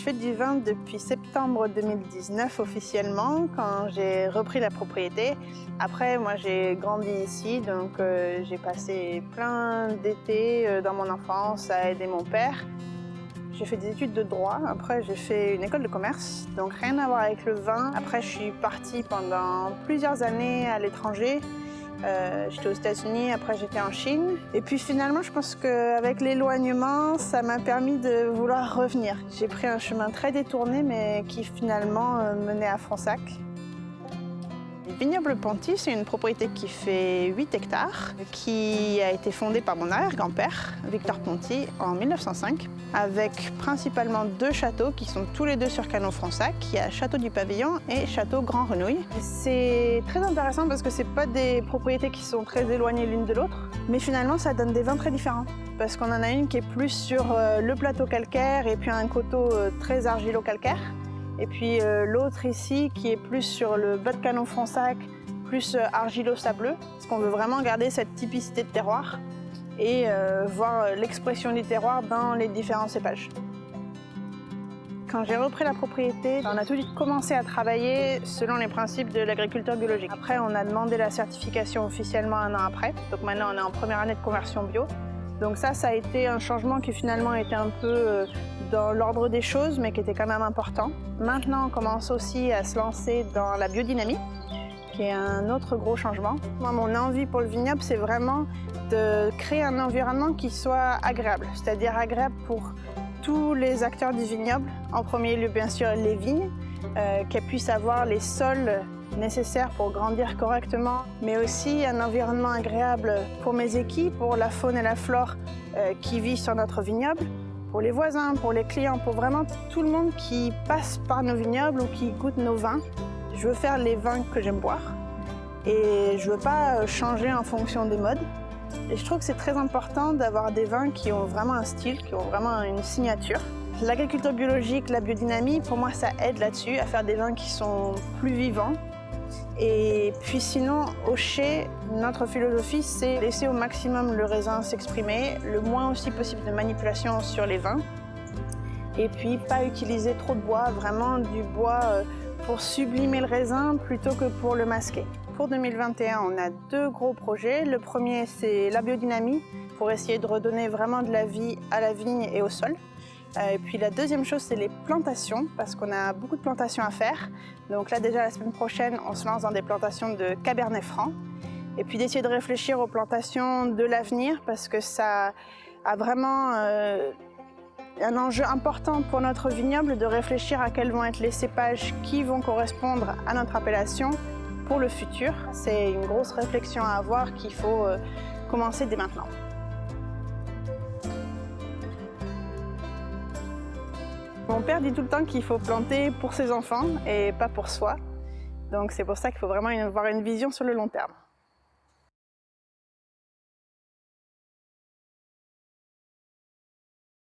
Je fais du vin depuis septembre 2019 officiellement, quand j'ai repris la propriété. Après, moi j'ai grandi ici, donc j'ai passé plein d'étés dans mon enfance à aider mon père. J'ai fait des études de droit, après j'ai fait une école de commerce, donc rien à voir avec le vin. Après je suis partie pendant plusieurs années à l'étranger. J'étais aux États-Unis, après j'étais en Chine. Et puis finalement, je pense qu'avec l'éloignement, ça m'a permis de vouloir revenir. J'ai pris un chemin très détourné, mais qui finalement menait à Fronsac. Le vignoble Ponty, c'est une propriété qui fait 8 hectares, qui a été fondée par mon arrière-grand-père, Victor Ponty, en 1905, avec principalement 2 châteaux qui sont tous les 2 sur Canon Fronsac. Il y a Château du Pavillon et Château Grand Renouille. C'est très intéressant parce que ce pas des propriétés qui sont très éloignées l'une de l'autre, mais finalement ça donne des vins très différents. Parce qu'on en a une qui est plus sur le plateau calcaire et puis un coteau très argilo-calcaire. Et puis l'autre ici qui est plus sur le bas de Canon Fronsac, plus argilo-sableux, parce qu'on veut vraiment garder cette typicité de terroir et voir l'expression du terroir dans les différents cépages. Quand j'ai repris la propriété, on a tout de suite commencé à travailler selon les principes de l'agriculture biologique. Après, on a demandé la certification officiellement 1 an après, donc maintenant on est en première année de conversion bio. Donc ça a été un changement qui finalement était un peu dans l'ordre des choses, mais qui était quand même important. Maintenant, on commence aussi à se lancer dans la biodynamie, qui est un autre gros changement. Moi, mon envie pour le vignoble, c'est vraiment de créer un environnement qui soit agréable, c'est-à-dire agréable pour tous les acteurs du vignoble. En premier lieu, bien sûr, les vignes, qu'elles puissent avoir les sols nécessaires pour grandir correctement, mais aussi un environnement agréable pour mes équipes, pour la faune et la flore qui vivent sur notre vignoble, pour les voisins, pour les clients, pour vraiment tout le monde qui passe par nos vignobles ou qui goûte nos vins. Je veux faire les vins que j'aime boire et je veux pas changer en fonction des modes. Et je trouve que c'est très important d'avoir des vins qui ont vraiment un style, qui ont vraiment une signature. L'agriculture biologique, la biodynamie, pour moi ça aide là-dessus, à faire des vins qui sont plus vivants. Et puis sinon, au chai, notre philosophie, c'est laisser au maximum le raisin s'exprimer, le moins aussi possible de manipulation sur les vins. Et puis pas utiliser trop de bois, vraiment du bois pour sublimer le raisin plutôt que pour le masquer. Pour 2021, on a 2 gros projets. Le premier, c'est la biodynamie, pour essayer de redonner vraiment de la vie à la vigne et au sol. Et puis la deuxième chose, c'est les plantations, parce qu'on a beaucoup de plantations à faire. Donc là déjà la semaine prochaine, on se lance dans des plantations de Cabernet Franc. Et puis d'essayer de réfléchir aux plantations de l'avenir, parce que ça a vraiment un enjeu important pour notre vignoble de réfléchir à quels vont être les cépages qui vont correspondre à notre appellation pour le futur. C'est une grosse réflexion à avoir qu'il faut commencer dès maintenant. Mon père dit tout le temps qu'il faut planter pour ses enfants et pas pour soi. Donc c'est pour ça qu'il faut vraiment avoir une vision sur le long terme.